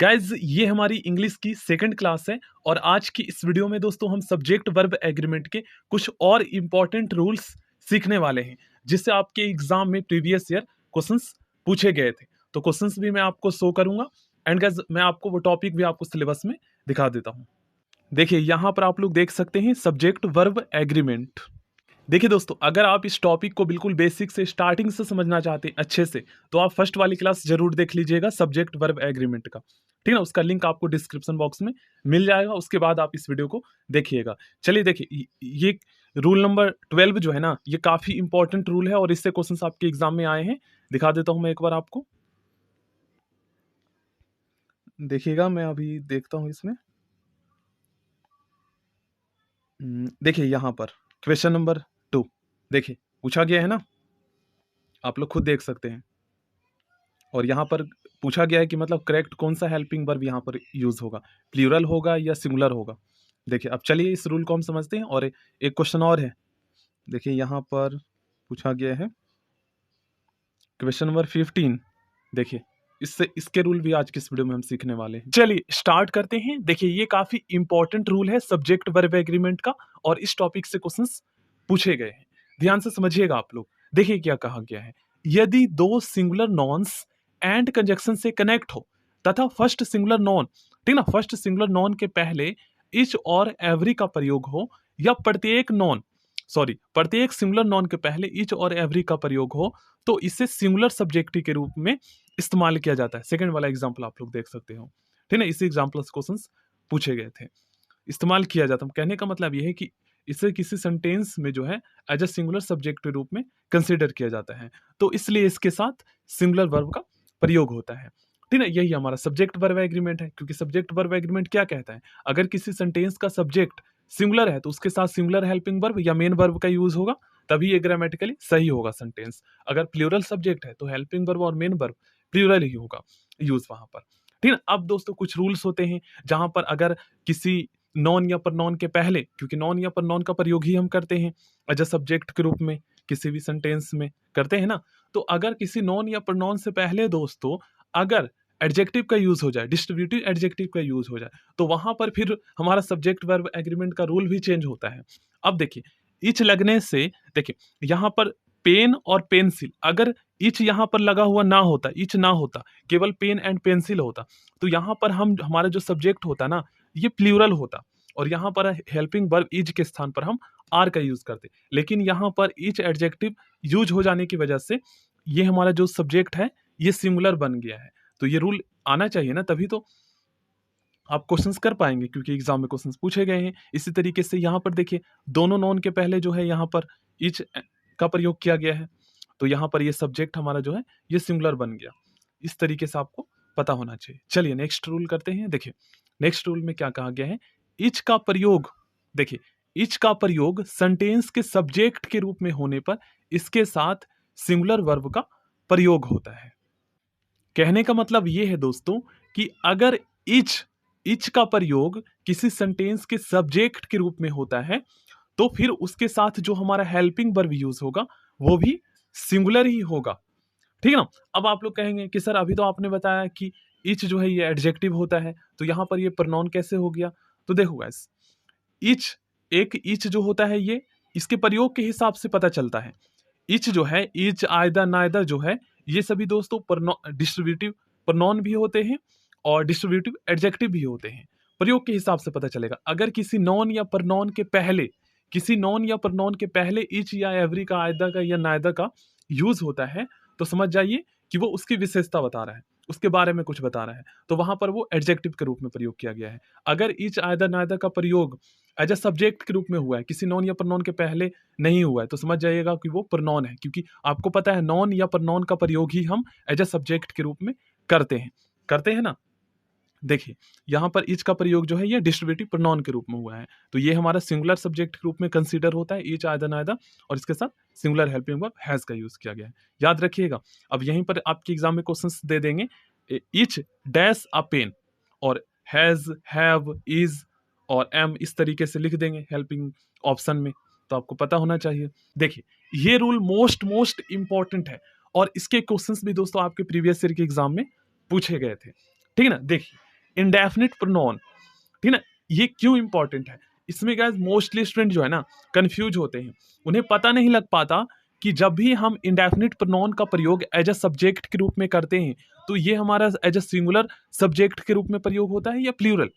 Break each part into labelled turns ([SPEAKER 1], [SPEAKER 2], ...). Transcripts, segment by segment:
[SPEAKER 1] Guys ये हमारी English की सेकंड क्लास है और आज की इस वीडियो में दोस्तों हम सब्जेक्ट वर्ब एग्रीमेंट के कुछ और इम्पोर्टेंट रूल्स सीखने वाले हैं जिससे आपके एग्जाम में प्रीवियस ईयर क्वेश्चंस पूछे गए थे। तो क्वेश्चंस भी मैं आपको शो करूंगा एंड गाइज मैं आपको वो टॉपिक भी आपको सिलेबस में दिखा देता हूँ। देखिए यहाँ पर आप लोग देख सकते हैं सब्जेक्ट वर्ब एग्रीमेंट। देखिए दोस्तों, अगर आप इस टॉपिक को बिल्कुल बेसिक से स्टार्टिंग से समझना चाहते हैं अच्छे से, तो आप फर्स्ट वाली क्लास जरूर देख लीजिएगा सब्जेक्ट वर्ब एग्रीमेंट का। ठीक है ना, उसका लिंक आपको डिस्क्रिप्शन बॉक्स में मिल जाएगा। उसके बाद आप इस वीडियो को देखिएगा। चलिए देखिए, ये रूल नंबर 12 जो है ना, ये काफी इंपॉर्टेंट रूल है और इससे क्वेश्चन आपके एग्जाम में आए हैं। दिखा देता हूं मैं एक बार आपको, देखिएगा। मैं अभी देखता हूं इसमें। देखिए यहाँ पर क्वेश्चन नंबर 2 देखिए पूछा गया है ना, आप लोग खुद देख सकते हैं। और यहाँ पर पूछा गया है कि मतलब करेक्ट कौन सा हेल्पिंग वर्ब यहाँ पर यूज होगा, प्लूरल होगा या सिंगुलर होगा। देखिए अब चलिए इस रूल को हम समझते हैं। और एक क्वेश्चन और है, देखिए यहाँ पर पूछा गया है क्वेश्चन नंबर 15। देखिए इससे इसके रूल भी आज की इस वीडियो में हम सीखने वाले हैं। चलिए स्टार्ट करते हैं। देखिए ये काफी इंपॉर्टेंट रूल है सब्जेक्ट वर्ब एग्रीमेंट का और इस टॉपिक से क्वेश्चंस पूछे गए हैं। ध्यान से समझिएगा आप लोग। देखिए क्या कहा गया है, यदि दो सिंगुलर नॉन्स एंड कंजक्शन से कनेक्ट हो तथा फर्स्ट सिंगुलर नॉन, ठीक ना, फर्स्ट सिंगुलर नॉन के पहले इच और एवरी का प्रयोग हो या प्रत्येक सिंगुलर नॉन के पहले इच और एवरी का प्रयोग हो, तो इसे सिंगुलर सब्जेक्टिव के रूप में इस्तेमाल किया जाता है। सेकंड वाला एग्जांपल आप लोग देख सकते हो, ठीक है। इसी एग्जांपल से क्वेश्चंस पूछे गए थे। इस्तेमाल किया जाता है, कहने का मतलब यह है कि इसे किसी सेंटेंस में जो है एज अ सिंगुलर सब्जेक्ट के रूप में कंसीडर किया जाता है, तो इसलिए इसके साथ सिंगुलर वर्ब का प्रयोग होता है। ठीक है, यही हमारा सब्जेक्ट वर्ब एग्रीमेंट है। क्योंकि सब्जेक्ट वर्ब एग्रीमेंट क्या कहता है, अगर किसी सेंटेंस का सब्जेक्ट सिंगुलर है तो उसके साथ सिंगुलर हेल्पिंग वर्ब या मेन वर्ब का यूज होगा, तभी ये ग्रामेटिकली सही होगा सेंटेंस। अगर प्लूरल सब्जेक्ट है तो हेल्पिंग वर्ब और मेन वर्ब प्लूरल ही होगा यूज वहां पर। ठीक है, अब दोस्तों कुछ रूल्स होते हैं जहां पर अगर किसी नॉन या प्रनॉन के पहले, क्योंकि नॉन या प्रनॉन का प्रयोग ही हम करते हैं एज अ सब्जेक्ट के रूप में किसी भी सेंटेंस में करते हैं ना, तो अगर किसी नॉन या प्रनॉन से पहले दोस्तों अगर एडजेक्टिव का यूज हो जाए, डिस्ट्रीब्यूटिव एडजेक्टिव का यूज हो जाए, तो वहां पर फिर हमारा सब्जेक्ट वर्ब एग्रीमेंट का रूल भी चेंज होता है। अब देखिए इच लगने से, देखिए यहाँ पर पेन और पेंसिल, अगर इच यहाँ पर लगा हुआ ना होता, इच ना होता, केवल पेन एंड पेंसिल होता, तो यहाँ पर हम हमारा जो सब्जेक्ट होता ना ये प्लूरल होता और यहाँ पर हेल्पिंग वर्ब इज के स्थान पर हम आर का यूज करते। लेकिन यहाँ पर इच एडजेक्टिव यूज हो जाने की वजह से ये हमारा जो सब्जेक्ट है ये सिंगुलर बन गया है। तो ये रूल आना चाहिए ना, तभी तो आप क्वेश्चंस कर पाएंगे, क्योंकि एग्जाम में क्वेश्चंस पूछे गए हैं। इसी तरीके से यहाँ पर देखिए दोनों नॉन के पहले जो है यहाँ पर इच का प्रयोग किया गया है, तो यहाँ पर ये सब्जेक्ट हमारा जो है ये सिंगुलर बन गया। इस तरीके से आपको पता होना चाहिए। चलिए नेक्स्ट रूल करते हैं। देखिए नेक्स्ट रूल में क्या कहा गया है, इच का प्रयोग, देखिए इच का प्रयोग सेंटेंस के सब्जेक्ट के रूप में होने पर इसके साथ सिंगुलर वर्ब का प्रयोग होता है। कहने का मतलब ये है दोस्तों कि अगर इच का प्रयोग किसी सेंटेंस के सब्जेक्ट के रूप में होता है तो फिर उसके साथ जो हमारा हेल्पिंग वर्ब यूज होगा वो भी सिंगुलर ही होगा। ठीक है ना। अब आप लोग कहेंगे कि सर अभी तो आपने बताया कि इच जो है ये एडजेक्टिव होता है, तो यहां पर ये प्रोनाउन कैसे हो गया। तो देखो गाइस, इच जो होता है ये इसके प्रयोग के हिसाब से पता चलता है। इच जो है, इच आयदर नायदर जो है, ये सभी दोस्तों डिस्ट्रीब्यूटिव प्रोनाउन भी होते हैं और डिस्ट्रीब्यूटिव एडजेक्टिव भी होते हैं। प्रयोग के हिसाब से पता चलेगा। अगर किसी नॉन या प्रनाउन के पहले, किसी नॉन या प्रनाउन के पहले इच या एवरी का, आयदर का या नायदर का यूज होता है, तो समझ जाइए कि वो उसकी विशेषता बता रहा है, उसके बारे में कुछ बता रहा है, तो वहां पर वो एडजेक्टिव के रूप में प्रयोग किया गया है। अगर इच आयदर नायदर का प्रयोग एज अ सब्जेक्ट के रूप में हुआ है, किसी नॉन या प्रनॉन के पहले नहीं हुआ है, तो समझ जाइएगा कि वो प्रनॉन है। क्योंकि आपको पता है नॉन या प्रनॉन का प्रयोग ही हम एज अ सब्जेक्ट के रूप में करते हैं ना। देखिए यहाँ पर इच का प्रयोग जो है ये डिस्ट्रीब्यूटिव प्रोनाउन के रूप में हुआ है, तो ये हमारा सिंगुलर सब्जेक्ट के रूप में कंसीडर होता है, इच आयदर नायदर, और इसके साथ सिंगुलर हेल्पिंग वर्ब हैज का यूज किया गया है। याद रखिएगा। अब यहीं पर आपके एग्जाम में क्वेश्चंस दे देंगे, इच डैश अ पेन, और हैज, हैव, इज और एम इस तरीके से लिख देंगे हेल्पिंग ऑप्शन में, तो आपको पता होना चाहिए। देखिए ये रूल मोस्ट इंपॉर्टेंट है और इसके क्वेश्चंस भी दोस्तों आपके प्रीवियस ईयर के एग्जाम में पूछे गए थे। ठीक है ना। देखिए इंडेफिनिट प्रोनाउन, ठीक है ना, ये क्यों इंपॉर्टेंट है? इसमें गाइस मोस्टली स्टूडेंट जो है ना कंफ्यूज होते हैं, उन्हें पता नहीं लग पाता कि जब भी हम इंडेफिनिट प्रोनाउन का प्रयोग एज अ सब्जेक्ट के रूप में करते हैं तो ये हमारा एज अ सिंगुलर सब्जेक्ट के रूप में प्रयोग होता है या प्लूरल,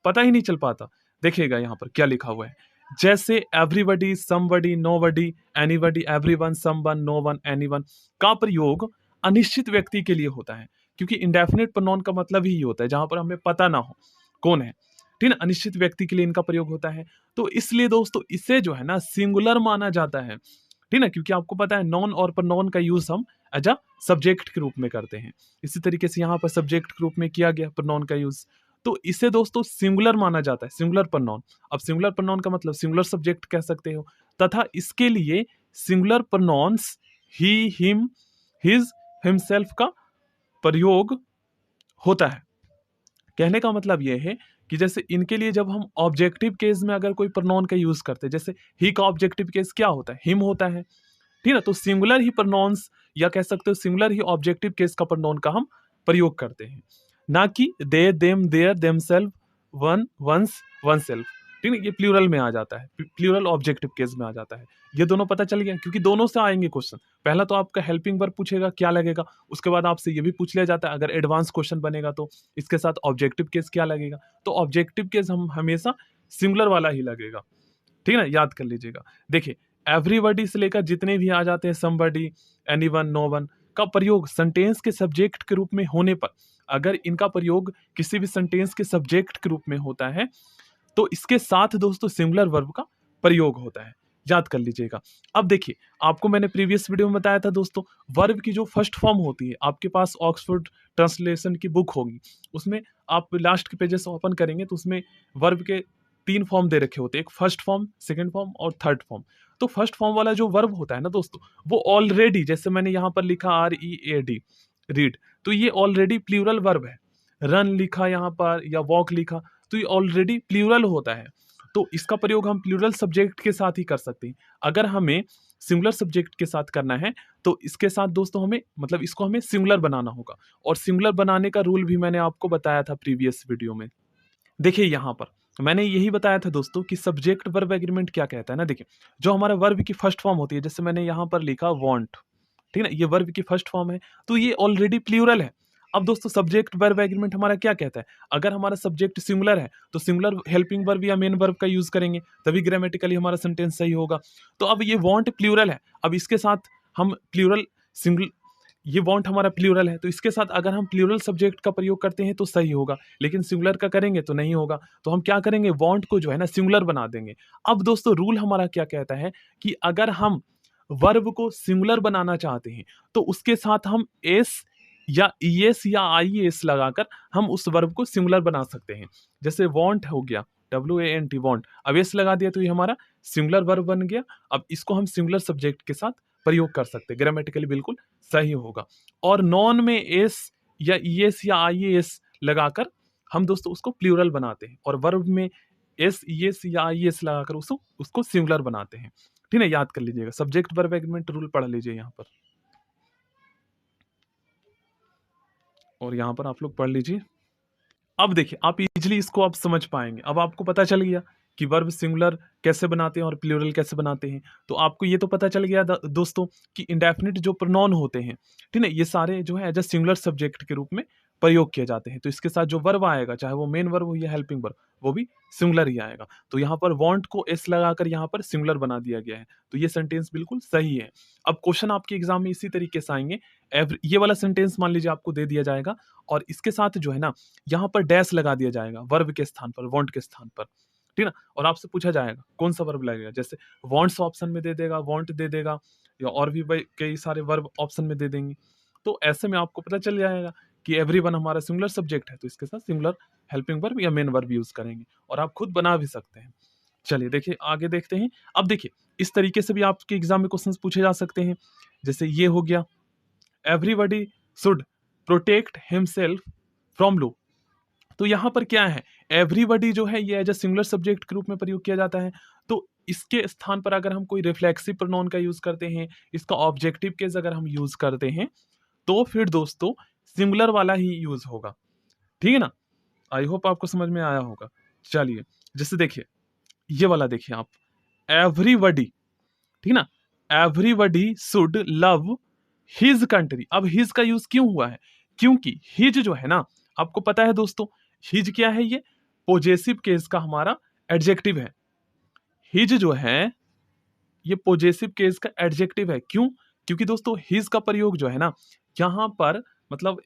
[SPEAKER 1] पता ही नहीं चल पाता। देखिएगा यहाँ पर क्या लिखा हुआ है, जैसे everybody, somebody, nobody, anybody, everyone, someone, known, anyone का प्रयोग अनिश्चित व्यक्ति के लिए होता है, क्योंकि इंडेफिनिट प्रोनाउन का मतलब ही होता है जहां पर हमें पता ना हो कौन है, ठीक है, अनिश्चित व्यक्ति के लिए इनका प्रयोग होता है। तो इसलिए दोस्तों इसे जो है ना सिंगुलर माना जाता है, ठीक है, क्योंकि आपको पता है नॉन और प्रोनाउन का यूज हम एज अ सब्जेक्ट के रूप में करते हैं, इसी तरीके से यहाँ पर सब्जेक्ट के रूप में किया गया प्रोनाउन का यूज, तो इसे दोस्तों सिंगुलर माना जाता है, सिंगुलर प्रोनाउन। अब सिंगुलर प्रोनाउन का मतलब सिंगुलर सब्जेक्ट कह सकते हो, तथा इसके लिए सिंगुलर प्रोनाउंस ही, हिम, हिज, हिमसेल्फ का प्रयोग होता है। कहने का मतलब यह है कि जैसे इनके लिए जब हम ऑब्जेक्टिव केस में अगर कोई प्रोनाउन का यूज करते हैं, जैसे ही का ऑब्जेक्टिव केस क्या होता है, हिम होता है, ठीक है, तो सिंगुलर ही प्रोनाउंस या कह सकते हो सिंगुलर ही ऑब्जेक्टिव केस का प्रोनाउन का हम प्रयोग करते हैं, ना कि they, them, their, themselves, one, ones, oneself, ठीक है, ये प्लूरल में आ जाता है, प्लूरल ऑब्जेक्टिव केस में आ जाता है। ये दोनों पता चल गया, क्योंकि दोनों से आएंगे क्वेश्चन। पहला तो आपका हेल्पिंग वर्ब पूछेगा क्या लगेगा, उसके बाद आपसे ये भी पूछ लिया जाता है अगर एडवांस क्वेश्चन बनेगा तो इसके साथ ऑब्जेक्टिव केस क्या लगेगा, तो ऑब्जेक्टिव केस हम हमेशा सिंगुलर वाला ही लगेगा, ठीक है ना, याद कर लीजिएगा। देखिए एवरीबडी से लेकर जितने भी आ जाते हैं, समबडी, एनीवन, नोवन का प्रयोग सेंटेंस के सब्जेक्ट के रूप में होने पर, अगर इनका प्रयोग किसी भी सेंटेंस के सब्जेक्ट के रूप में होता है तो इसके साथ दोस्तों सिंगुलर वर्ब का प्रयोग होता है, याद कर लीजिएगा। अब देखिए आपको मैंने प्रीवियस वीडियो में बताया था दोस्तों, वर्ब की जो फर्स्ट फॉर्म होती है, आपके पास ऑक्सफोर्ड ट्रांसलेशन की बुक होगी, उसमें आप लास्ट के पेजेस ओपन करेंगे तो उसमें वर्ब के 3 फॉर्म दे रखे होते हैं, एक फर्स्ट फॉर्म, सेकंड फॉर्म और थर्ड फॉर्म। तो फर्स्ट फॉर्म वाला जो वर्ब होता है ना दोस्तों, वो ऑलरेडी, जैसे मैंने यहाँ पर लिखा READ, रीड, तो ये ऑलरेडी प्लूरल वर्ब है। रन लिखा यहाँ पर या वॉक लिखा, तो ये ऑलरेडी प्लूरल होता है, तो इसका प्रयोग हम प्लूरल सब्जेक्ट के साथ ही कर सकते हैं। अगर हमें सिंगुलर सब्जेक्ट के साथ करना है तो इसके साथ दोस्तों हमें मतलब इसको हमें सिंगुलर बनाना होगा, और सिंगुलर बनाने का रूल भी मैंने आपको बताया था प्रीवियस वीडियो में। देखिए यहाँ पर मैंने यही बताया था दोस्तों कि सब्जेक्ट वर्ब एग्रीमेंट क्या कहता है ना। देखिए जो हमारा वर्ब की फर्स्ट फॉर्म होती है, जैसे मैंने यहाँ पर लिखा वांट, ठीक है ना, ये वर्ब की फर्स्ट फॉर्म है, तो ये ऑलरेडी प्लूरल है। अब दोस्तों सब्जेक्ट वर्ब एग्रीमेंट हमारा क्या कहता है, अगर हमारा सब्जेक्ट सिंगुलर है तो सिंगुलर हेल्पिंग वर्ब या मेन वर्ब का यूज करेंगे, तभी ग्रामेटिकली हमारा सेंटेंस सही होगा। तो अब ये वांट प्लूरल है, अब इसके साथ हम प्लूरल सिंगल, ये वांट हमारा प्लूरल है तो इसके साथ अगर हम प्लूरल सब्जेक्ट का प्रयोग करते हैं तो सही होगा, लेकिन सिंगुलर का करेंगे तो नहीं होगा। तो हम क्या करेंगे, वांट को जो है ना सिंगुलर बना देंगे। अब दोस्तों रूल हमारा क्या कहता है कि अगर हम वर्ब को सिंगुलर बनाना चाहते हैं तो उसके साथ हम एस या ईएस या आईएस लगाकर हम उस वर्ब को सिंगुलर बना सकते हैं। जैसे वांट हो गया, WANT, वांट, अब एस लगा दिया तो ये हमारा सिंगुलर वर्ब बन गया। अब इसको हम सिंगुलर सब्जेक्ट के साथ प्रयोग कर सकते हैं, ग्रामेटिकली बिल्कुल सही होगा। और नॉन में एस या ईएस या आईएस लगाकर हम दोस्तों उसको प्लूरल बनाते हैं, और वर्ब में एस, ईएस या आईएस लगाकर उसको सिंगुलर बनाते हैं, ठीक है, याद कर लीजिएगा। सब्जेक्ट वर्ब एग्रीमेंट रूल पढ़ लीजिए यहाँ पर, और यहाँ पर आप लोग पढ़ लीजिए। अब देखिए आप इजीली इसको आप समझ पाएंगे, अब आपको पता चल गया कि वर्ब सिंगुलर कैसे बनाते हैं और प्लूरल कैसे बनाते हैं। तो आपको ये तो पता चल गया दोस्तों कि इंडेफिनिट जो प्रोनाउन होते हैं, ठीक है, ये सारे जो है एज अ सिंगुलर सब्जेक्ट के रूप में प्रयोग किए जाते हैं। तो इसके साथ जो वर्ब आएगा, चाहे वो मेन वर्ब हो या हेल्पिंग वर्ब, वो भी सिंगुलर ही आएगा। तो यहाँ पर वांट को एस लगाकर यहाँ पर सिंगुलर बना दिया गया है, तो ये सेंटेंस बिल्कुल सही है। अब क्वेश्चन आपके एग्जाम में इसी तरीके से आएंगे, ये वाला सेंटेंस मान लीजिए आपको दे दिया जाएगा और इसके साथ जो है ना यहाँ पर डैश लगा दिया जाएगा वर्ब के स्थान पर, वांट के स्थान पर, ठीक है ना, और आपसे पूछा जाएगा कौन सा वर्ब लगेगा, जैसे वांट्स ऑप्शन में दे देगा, वांट दे देगा, या और भी कई सारे वर्ब ऑप्शन में दे देंगे। तो ऐसे में आपको पता चल जाएगा कि एवरीवन हमारा सिंगुलर सब्जेक्ट है, तो इसके साथ सिंगुलर हेल्पिंग वर्ब या मेन वर्ब यूज करेंगे, और आप खुद बना भी सकते हैं। चलिए देखिए आगे देखते हैं। अब देखिए इस तरीके से भी आपके एग्जाम में क्वेश्चंस पूछे जा सकते हैं, जैसे ये हो गया, everybody should protect himself from low. तो यहाँ पर क्या है, एवरीबडी जो है ये एज अ सिंगुलर सब्जेक्ट के रूप में प्रयोग किया जाता है, तो इसके स्थान पर अगर हम कोई रिफ्लेक्सिव प्रोनाउन का यूज करते हैं, इसका ऑब्जेक्टिव केस अगर हम यूज करते हैं, तो फिर दोस्तों सिंगुलर वाला ही यूज होगा, ठीक है ना। आई होप आपको समझ में आया होगा। चलिए, जैसे देखिए, ये वाला देखिए आप, एवरीबॉडी, ठीक ना, everybody should love his country. अब हिज का यूज क्यों हुआ है? क्योंकि हिज जो है ना, आपको पता है दोस्तों, हिज क्या है? ये पोजेसिव केस का हमारा एडजेक्टिव है। हिज जो है ये पोजेसिव केस का एडजेक्टिव है। क्यों? क्योंकि दोस्तों हिज का प्रयोग जो है ना, यहाँ पर मतलब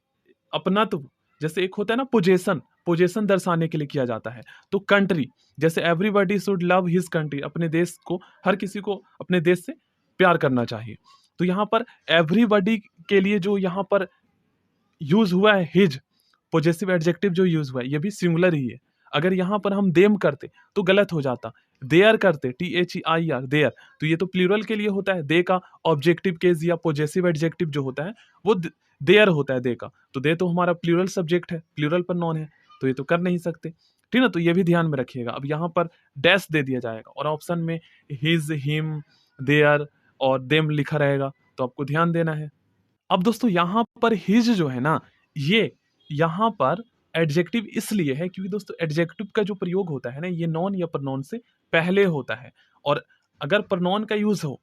[SPEAKER 1] अपनत्व, जैसे एक होता है ना पोजेशन, पोजेशन दर्शाने के लिए किया जाता है। तो कंट्री, जैसे everybody should love his country, अपने देश को, हर किसी को अपने देश से प्यार करना चाहिए। तो यहाँ पर एवरीबॉडी के लिए जो यहाँ पर यूज हुआ है हिज, पोजेसिव एडजेक्टिव जो यूज हुआ है, ये भी सिंगुलर ही है। अगर यहाँ पर हम देम करते तो गलत हो जाता, देयर करते, THEIR, देयर, तो ये तो प्लूरल के लिए होता है। दे का ऑब्जेक्टिव केस या पोजेसिव एडजेक्टिव जो होता है वो देयर होता है, दे का। तो दे तो हमारा प्लूरल सब्जेक्ट है, प्लूरल पर नॉन है, तो ये तो कर नहीं सकते, ठीक ना। तो ये भी ध्यान में रखिएगा। अब यहाँ पर डैश दे दिया जाएगा और ऑप्शन में हिज, हिम, देयर और देम लिखा रहेगा, तो आपको ध्यान देना है। अब दोस्तों यहाँ पर हिज जो है ना, ये यहाँ पर एडजेक्टिव इसलिए है क्योंकि दोस्तों एडजेक्टिव का जो प्रयोग होता है ना, ये नॉन या प्रनॉन से पहले होता है। और अगर प्रनॉन का यूज हो,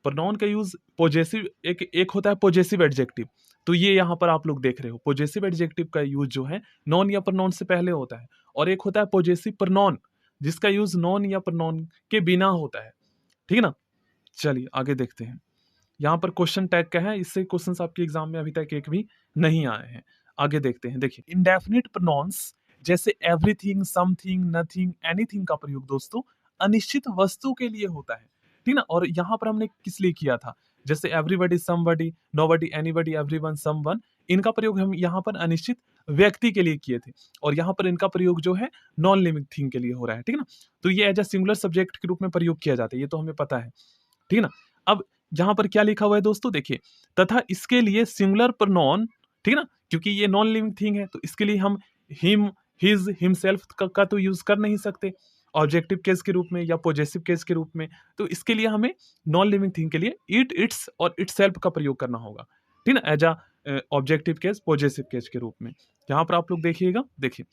[SPEAKER 1] प्रनॉन का यूज पॉजेसिव, एक होता है पॉजेसिव एडजेक्टिव, तो ये यहाँ पर आप लोग देख रहे हो, पॉजेसिव एडजेक्टिव का यूज जो है नॉन या प्रनॉन से पहले होता है। और एक होता है पॉजेसिव प्रनॉन, जिसका यूज नॉन या प्रनॉन के बिना होता है, ठीक है ना। चलिए आगे देखते हैं। यहाँ पर क्वेश्चन टैग का है, इससे क्वेश्चंस आपके एग्जाम में अभी तक एक भी नहीं आए हैं। आगे देखते हैं। देखिए, इंडेफिनिट प्रोनाउंस जैसे एवरीथिंग, समथिंग, नथिंग, एनीथिंग का प्रयोग दोस्तों अनिश्चित वस्तु के लिए होता है, ठीक ना। और यहाँ पर हमने किस लिए किया था? जैसे everybody, somebody, nobody, anybody, everyone, someone, इनका प्रयोग हम यहाँ पर अनिश्चित व्यक्ति के लिए किए थे। और यहाँ पर इनका प्रयोग जो है नॉन लिविंग थिंग के लिए हो रहा है, ठीक है ना। तो ये एज ए सिंगुलर सब्जेक्ट के रूप में प्रयोग किया जाता है, ये तो हमें पता है, ठीक है ना। अब यहाँ पर क्या लिखा हुआ है दोस्तों, देखिए, तथा इसके लिए सिंगुलर प्रोनाउन, ठीक है ना, क्योंकि ये नॉन लिविंग थिंग है, तो इसके लिए हम हिम, हिज, हिमसेल्फ का तो यूज कर नहीं सकते ऑब्जेक्टिव केस के रूप में या पॉजेसिव केस के रूप में। तो इसके लिए हमें नॉन लिविंग थिंग के लिए इट, इट्स और इटसेल्फ का प्रयोग करना होगा, ठीक ना, as a objective case, possessive case के रूप में। यहाँ पर आप लोग देखिएगा, देखिए,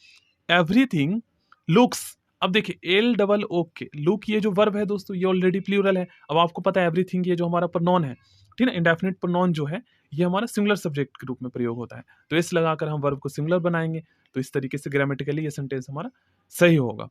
[SPEAKER 1] एवरीथिंग लुक्स, अब देखिए एल डबल ओ के, लुक ये जो वर्ब है दोस्तों, ये ऑलरेडी प्लूरल है। अब आपको पता है एवरीथिंग ये जो हमारा प्रोनाउन है, ठीक है, इंडेफिनिट प्रोनाउन जो है ये हमारा सिंगुलर सब्जेक्ट के रूप में प्रयोग होता है। तो इस लगाकर हम वर्ब को सिंगुलर बनाएंगे, तो इस तरीके से ग्रामेटिकली ये सेंटेंस हमारा सही होगा,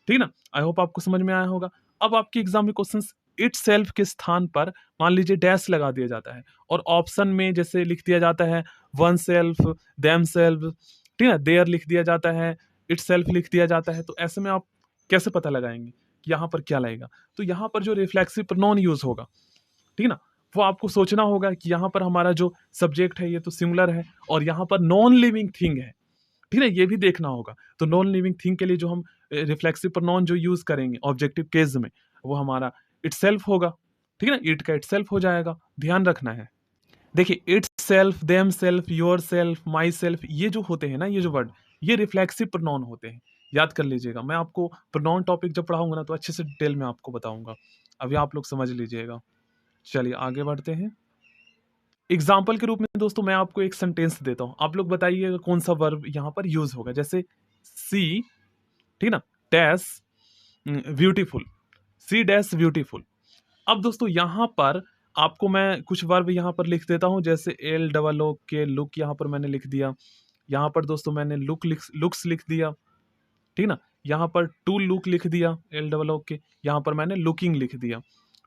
[SPEAKER 1] ठीक है ना। आई होप आपको समझ में आया होगा। अब आपके एग्जाम में क्वेश्चन इट सेल्फ के स्थान पर मान लीजिए डैश लगा दिया जाता है, और ऑप्शन में जैसे लिख दिया जाता है वन सेल्फ, देम सेल्फ, ठीक है ना, देयर लिख दिया जाता है, इट सेल्फ लिख दिया जाता है। तो ऐसे में आप कैसे पता लगाएंगे कि यहाँ पर क्या लगेगा? तो यहाँ पर जो रिफ्लेक्सिव प्रोनाउन यूज होगा, ठीक है ना, वो आपको सोचना होगा कि यहाँ पर हमारा जो सब्जेक्ट है ये तो सिंगुलर है, और यहाँ पर नॉन लिविंग थिंग है, ठीक है, ये भी देखना होगा। तो नॉन लिविंग थिंग के लिए जो हम रिफ्लेक्सिव प्रोनाउन जो यूज करेंगे ऑब्जेक्टिव केस में, वो हमारा इटसेल्फ होगा, ठीक है ना, इट का इटसेल्फ हो जाएगा, ध्यान रखना है। देखिए, it's self, them self, your self, my self, ये जो होते हैं ना, ये जो वर्ड, ये रिफ्लेक्सिव प्रोनाउन होते हैं, याद कर लीजिएगा। मैं आपको प्रोनाउन टॉपिक जब पढ़ाऊंगा ना, तो अच्छे से डिटेल में आपको बताऊंगा, अभी आप लोग समझ लीजिएगा। चलिए आगे बढ़ते हैं। एग्जाम्पल के रूप में दोस्तों मैं आपको एक सेंटेंस देता हूं, आप लोग बताइएगा कौन सा वर्ब यहाँ पर यूज होगा। जैसे सी, ठीक ना, dash beautiful, C dash beautiful. अब दोस्तों यहाँ पर आपको मैं कुछ वर्ब यहाँ पर लिख देता हूँ, जैसे एल डबल ओ के, लुक यहाँ पर मैंने लिख दिया। यहाँ पर दोस्तों मैंने लुक्स लिख दिया, ठीक ना। यहाँ पर टू लुक लिख दिया एल डबल ओ के, यहाँ पर मैंने लुकिंग लिख दिया,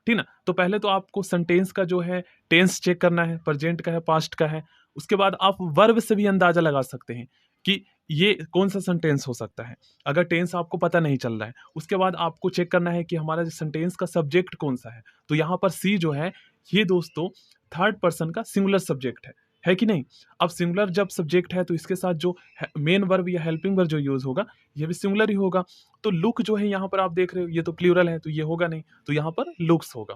[SPEAKER 1] ठीक ना। तो पहले तो आपको सेंटेंस का जो है टेंस चेक करना है, प्रेजेंट का है, पास्ट का है। उसके बाद आप वर्ब से भी अंदाजा लगा सकते हैं कि ये कौन सा सेंटेंस हो सकता है, अगर टेंस आपको पता नहीं चल रहा है। उसके बाद आपको चेक करना है कि हमारा सेंटेंस का सब्जेक्ट कौन सा है। तो यहाँ पर सी जो है ये दोस्तों थर्ड पर्सन का सिंगुलर सब्जेक्ट है कि नहीं। अब सिंगुलर जब सब्जेक्ट है तो इसके साथ जो मेन वर्ब या हेल्पिंग वर्ब जो यूज होगा ये भी सिंगुलर ही होगा। तो लुक जो है यहाँ पर आप देख रहे हो ये तो प्लूरल है, तो ये होगा नहीं, तो यहाँ पर लुक्स होगा,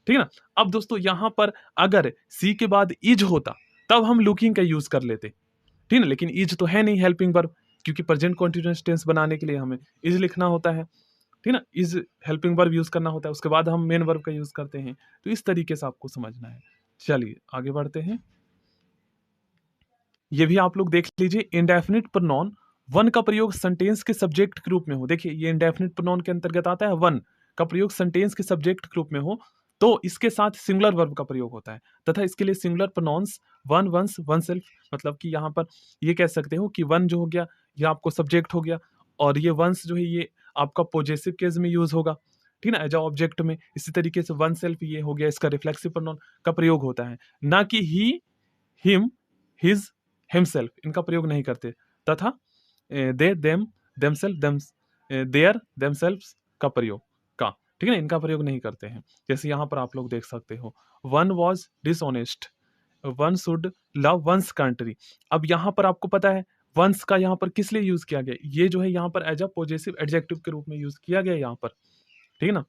[SPEAKER 1] ठीक है ना। अब दोस्तों यहाँ पर अगर सी के बाद इज होता तब हम लुकिंग का यूज कर लेते, ठीक है ना, लेकिन इज तो है नहीं हेल्पिंग वर्ब, क्योंकि प्रेजेंट कॉन्टिन्यूअस टेंस बनाने के लिए हमें इज लिखना होता है, ठीक है ना, इज हेल्पिंग वर्ब यूज करना होता है, उसके बाद हम मेन वर्ब का यूज करते हैं। तो इस तरीके से आपको समझना है। चलिए आगे बढ़ते हैं। ये भी आप लोग देख लीजिए, इंडेफिनिट प्रोनाउन वन का प्रयोग सेंटेंस के सब्जेक्ट के रूप में हो, देखिए ये इंडेफिनिट प्रोनाउन के अंतर्गत आता है, वन का प्रयोग सेंटेंस के सब्जेक्ट के रूप में हो तो इसके साथ सिंगुलर वर्ब का प्रयोग होता है, तथा इसके लिए singular pronouns one, ones, oneself, मतलब कि यहाँ पर ये कह सकते हो कि वन जो हो गया ये आपको सब्जेक्ट हो गया, और ये वंस जो है ये आपका पॉजेसिव केस में यूज होगा, ठीक है ना, एज अ ऑब्जेक्ट में। इसी तरीके से वन सेल्फ ये हो गया, इसका रिफ्लेक्सिव प्रोनाउन का प्रयोग होता है, ना कि ही, हिम, हिज, हिमसेल्फ, इनका प्रयोग नहीं करते, तथा दे, देम, देमसेल्फ, देयर, देमसेल्व्स का प्रयोग का, ठीक है ना, इनका प्रयोग नहीं करते हैं। जैसे यहाँ पर आप लोग देख सकते हो, one was dishonest, one should love one's country. अब यहाँ पर आपको पता है वंस का यहाँ पर किस लिए यूज किया गया, ये जो है यहाँ पर एज अ पॉजेसिव एडजेक्टिव के रूप में यूज किया गया यहाँ पर, ठीक है ना।